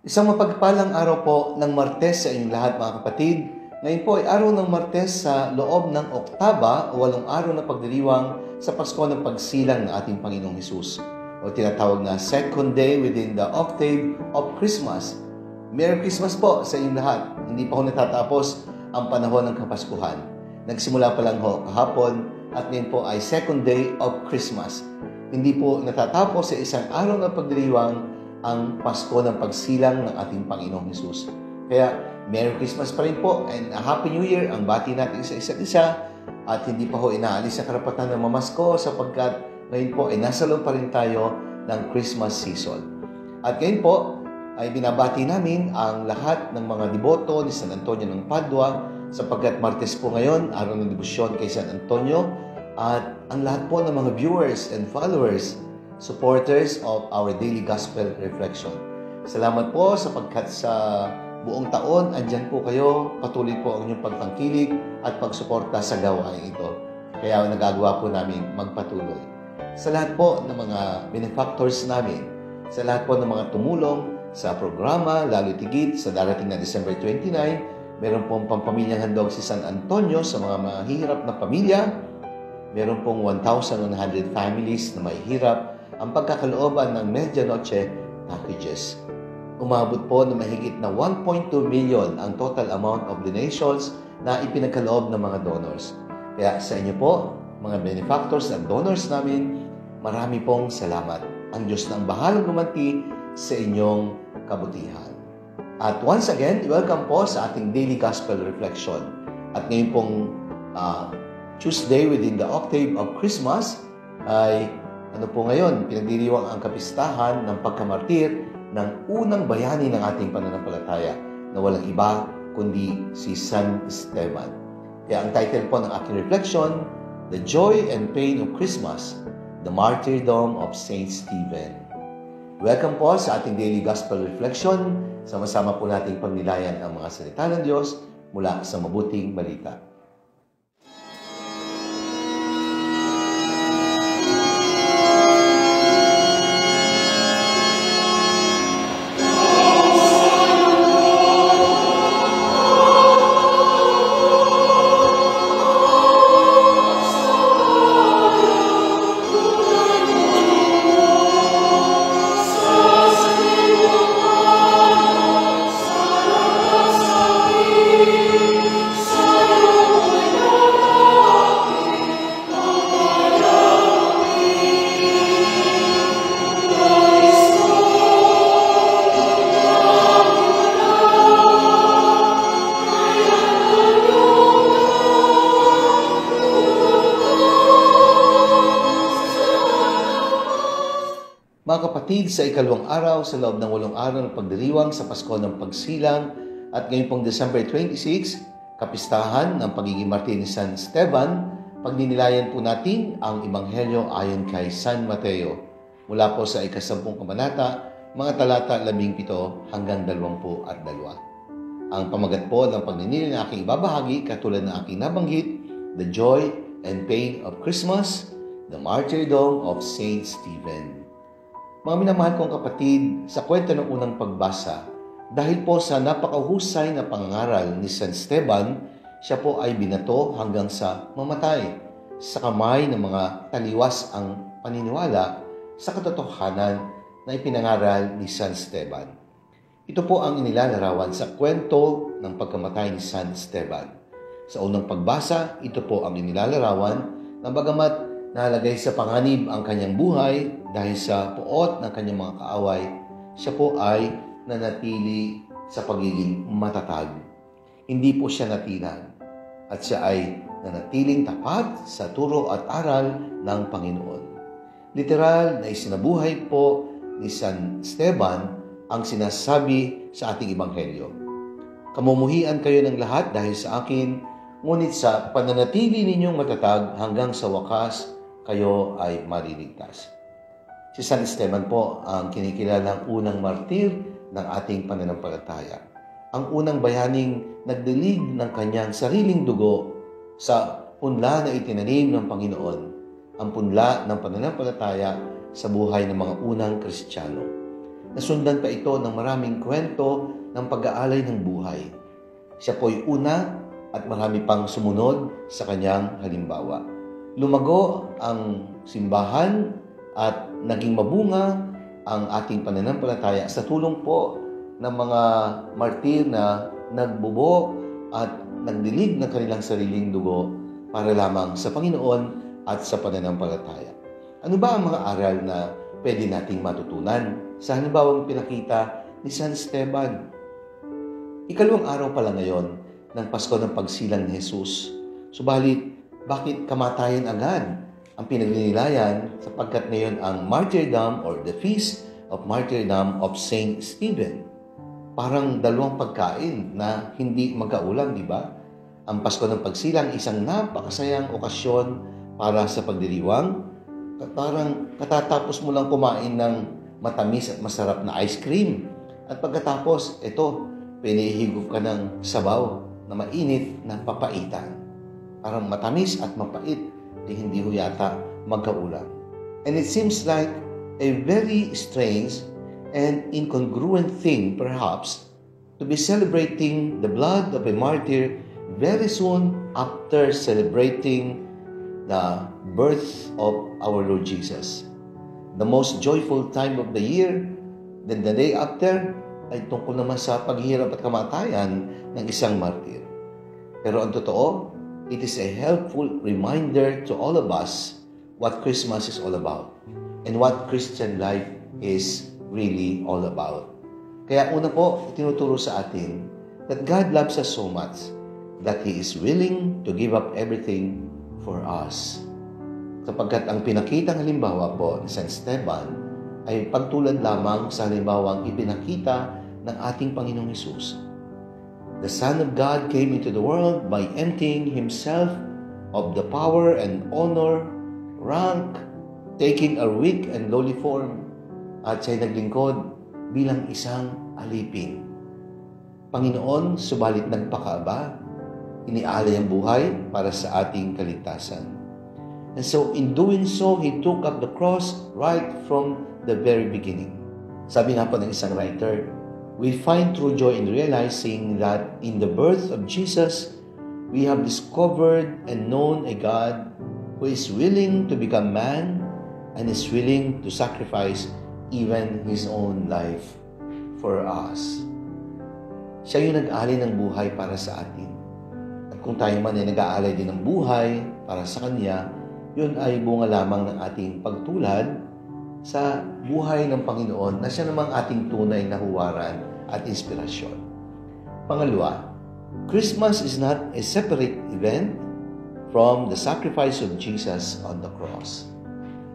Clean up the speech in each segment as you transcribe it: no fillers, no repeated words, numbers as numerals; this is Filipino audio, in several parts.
Isang mapagpalang araw po ng Martes sa inyong lahat mga kapatid. Ngayon po ay araw ng Martes sa loob ng Oktaba o 8 araw na pagdiriwang sa Pasko ng Pagsilang ng ating Panginoong Hesus o tinatawag na second day within the octave of Christmas. Merry Christmas po sa inyong lahat. Hindi pa ho natatapos ang panahon ng Kapaskuhan. Nagsimula pa lang ho kahapon at ngayon po ay second day of Christmas. Hindi po natatapos sa isang araw na pagdiriwang ang Pasko ng Pagsilang ng ating Panginoong Hesus. Kaya, Merry Christmas pa rin po and a Happy New Year ang bati natin sa isa't isa at hindi pa ho inaalis ang karapatan ng mamasko sapagkat ngayon po ay nasa loob pa rin tayo ng Christmas season. At ngayon po ay binabati namin ang lahat ng mga deboto ni San Antonio ng Padua sapagkat Martes po ngayon, araw ng debosyon kay San Antonio at ang lahat po ng mga viewers and followers supporters of our daily gospel reflection. Salamat po sapagkat sa buong taon, andyan po kayo, patuloy po ang inyong pagtangkilik at pagsuporta sa gawain ito. Kaya nagagawa po namin magpatuloy. Sa lahat po ng mga benefactors namin, sa lahat po ng mga tumulong sa programa, lalo tigit sa darating na December 29, meron pong pampamilyang handog si San Antonio sa mga mahihirap na pamilya. Meron pong 1,100 families na mahihirap ang pagkakalooban ng Medianoche packages. Umabot po na mahigit na 1.2 million ang total amount of donations na ipinagkaloob ng mga donors. Kaya sa inyo po, mga benefactors at donors namin, marami pong salamat. Ang Diyos na ang bahalang gumanti sa inyong kabutihan. At once again, welcome po sa ating daily gospel reflection. At ngayon pong Tuesday within the octave of Christmas ay ano po ngayon, pinagdiriwang ang kapistahan ng pagkamartir ng unang bayani ng ating pananampalataya na walang iba kundi si San Esteban. Kaya ang title po ng aking reflection, The Joy and Pain of Christmas, The Martyrdom of Saint Stephen. Welcome po sa ating daily gospel reflection. Sama-sama po nating pagnilayan ang mga salita ng Diyos mula sa mabuting balita. Mga kapatid, sa ikalawang araw sa loob ng 8 araw ng pagdiriwang sa Pasko ng Pagsilang at ngayon pong December 26, kapistahan ng pagiging martir ni San Esteban, pagninilayan po natin ang Ebanghelyo ayon kay San Mateo. Mula po sa ika-10 kabanata, mga talata 17 hanggang 22. Ang pamagat po ng pagninilay na aking ibabahagi katulad ng aking nabanggit, The Joy and Pain of Christmas, The Martyrdom of Saint Stephen. Mga minamahal kong kapatid, sa kwento ng unang pagbasa, dahil po sa napakahusay na pangangaral ni San Esteban, siya po ay binato hanggang sa mamatay. Sa kamay ng mga taliwas ang paniniwala sa katotohanan na ipinangaral ni San Esteban. Ito po ang inilalarawan sa kwento ng pagkamatay ni San Esteban. Sa unang pagbasa, ito po ang inilalarawan na bagamat nalagay sa panganib ang kanyang buhay dahil sa puot ng kanyang mga kaaway, siya po ay nanatili sa pagiging matatag. Hindi po siya natilan at siya ay nanatiling tapat sa turo at aral ng Panginoon. Literal na isinabuhay po ni San Esteban ang sinasabi sa ating Ebanghelyo. Kamumuhian kayo ng lahat dahil sa akin, ngunit sa pananatili ninyong matatag hanggang sa wakas, kayo ay mariligtas. Si San Esteban po ang kinikilalang unang martir ng ating pananampalataya. Ang unang bayaning nagdilig ng kanyang sariling dugo sa punla na itinanim ng Panginoon, ang punla ng pananampalataya sa buhay ng mga unang Kristiyano. Nasundan pa ito ng maraming kwento ng pag-aalay ng buhay. Siya po'y una at marami pang sumunod sa kanyang halimbawa. Lumago ang simbahan at naging mabunga ang ating pananampalataya sa tulong po ng mga martir na nagbubo at nagdilig ng kanilang sariling dugo para lamang sa Panginoon at sa pananampalataya. Ano ba ang mga aral na pwede nating matutunan sa halimbawang pinakita ni San Esteban? Ikalawang araw pala ngayon ng Pasko ng Pagsilang ni Jesus. Subalit, bakit kamatayan agad ang pinagninilayan sapagkat ngayon ang martyrdom or the feast of martyrdom of Saint Stephen? Parang dalawang pagkain na hindi magkaulang, di ba? Ang Pasko ng Pagsilang, isang napakasayang okasyon para sa pagdiriwang. Parang katatapos mo lang kumain ng matamis at masarap na ice cream. At pagkatapos, ito, pinihigop ka ng sabaw na mainit na papaitan. Parang matamis at mapait, di hindi ho yata magkaulang. And it seems like a very strange and incongruent thing, perhaps, to be celebrating the blood of a martyr very soon after celebrating the birth of our Lord Jesus. The most joyful time of the year, then the day after, ay tungkol naman sa paghihirap at kamatayan ng isang martir. Pero ang totoo, it is a helpful reminder to all of us what Christmas is all about and what Christian life is really all about. Kaya una po, tinuturo sa atin that God loves us so much that He is willing to give up everything for us. Sapagkat ang pinakitang halimbawa po ni San Esteban ay pagtulad lamang sa halimbawang ipinakita ng ating Panginoong Hesus. The Son of God came into the world by emptying Himself of the power and honor, rank, taking a weak and lowly form, at siya'y naglingkod bilang isang alipin. Panginoon, subalit nagpakaaba, inialay ang buhay para sa ating kaligtasan. And so, in doing so, He took up the cross right from the very beginning. Sabi nga po ng isang writer, we find true joy in realizing that in the birth of Jesus, we have discovered and known a God who is willing to become man and is willing to sacrifice even His own life for us. Siya yung nag-alay ng buhay para sa atin. At kung tayo man ay nag-aalay din ng buhay para sa Kanya, yun ay bunga lamang ng ating pagtulad sa buhay ng Panginoon na siya namang ating tunay na huwaran at inspirasyon. Pangalawa, Christmas is not a separate event from the sacrifice of Jesus on the cross.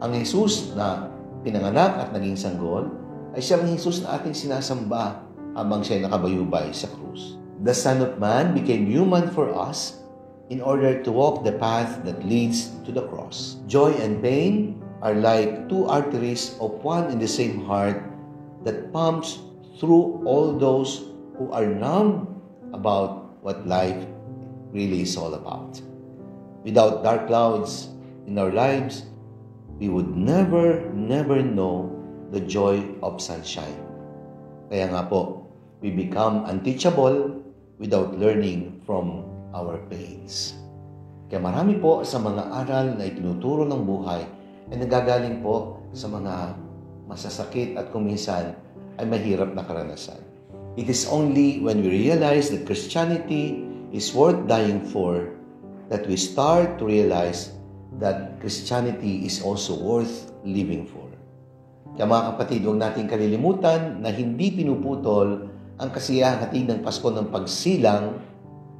Ang Jesus na pinanganak at naging sanggol ay siyang Jesus na ating sinasamba habang siya'y nakabayubay sa krus. The Son of Man became human for us in order to walk the path that leads to the cross. Joy and pain are like two arteries of one and the same heart that pumps through all those who are numb about what life really is all about. Without dark clouds in our lives, we would never know the joy of sunshine. Kaya nga po, we become unteachable without learning from our pains. Kaya marami po sa mga aral na itinuturo ng buhay ay nagagaling po sa mga masasakit at kuminsan ay mahirap na karanasan. It is only when we realize that Christianity is worth dying for that we start to realize that Christianity is also worth living for. Kaya mga kapatid, huwag natin kalilimutan na hindi pinuputol ang kasiyahang hatid ng Pasko ng Pagsilang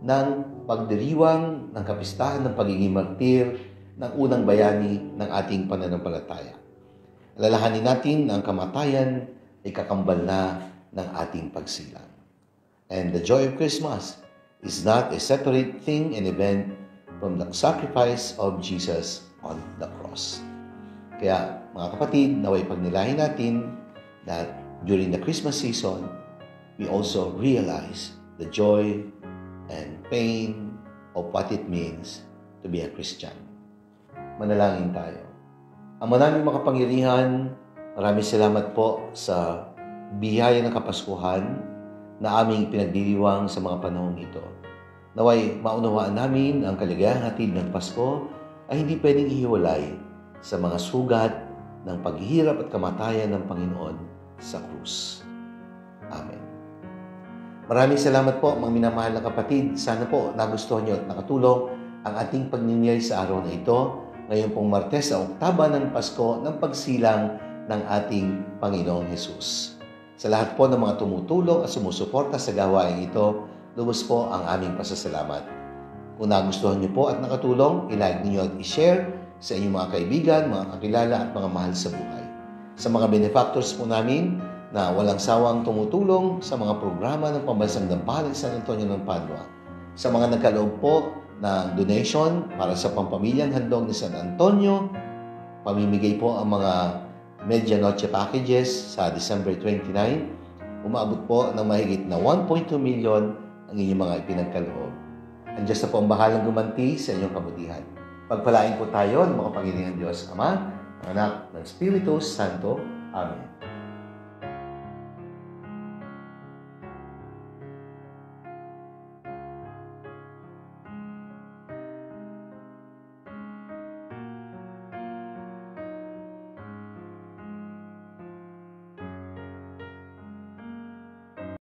ng pagdiriwang ng kapistahan ng pagiging martir ng unang bayani ng ating pananampalataya. Alalahanin natin na ang kamatayan ay kakambal na ng ating pagsilang. And the joy of Christmas is not a separate thing and event from the sacrifice of Jesus on the cross. Kaya mga kapatid, naway pagnilahin natin that during the Christmas season, we also realize the joy and pain of what it means to be a Christian. Manalangin tayo. Ang maraming makapangyarihan, maraming salamat po sa biyaya ng Kapaskuhan na aming pinagdiriwang sa mga panahong ito. Naway maunawaan namin ang kaligayang hatid ng Pasko ay hindi pwedeng ihiwalay sa mga sugat ng paghihirap at kamatayan ng Panginoon sa krus. Amen. Maraming salamat po mga minamahal na kapatid. Sana po nagustuhan niyo at nakatulong ang ating pagniniyay sa araw na ito. Ngayon pong Martes sa oktaba ng Pasko ng pagsilang ng ating Panginoong Hesus. Sa lahat po ng mga tumutulong at sumusuporta sa gawain ito, lubos po ang aming pasasalamat. Kung nagustuhan niyo po at nakatulong, i-like niyo at i-share sa inyong mga kaibigan, mga kakilala at mga mahal sa buhay. Sa mga benefactors po namin na walang sawang tumutulong sa mga programa ng Pambansang Dampalin San Antonio ng Padua. Sa mga nagkaloob po ng donation para sa pampamilyang handog ni San Antonio, pamimigay po ang mga Medianoche packages sa December 29. Umaabot po ng mahigit na 1.2 million ang inyong mga ipinagkaloob. Ang Diyos na po ang bahalang gumanti sa inyong kabutihan. Pagpalain po tayo ng mga Panginoon Diyos Ama, ang Anak ng Espiritu Santo. Amen.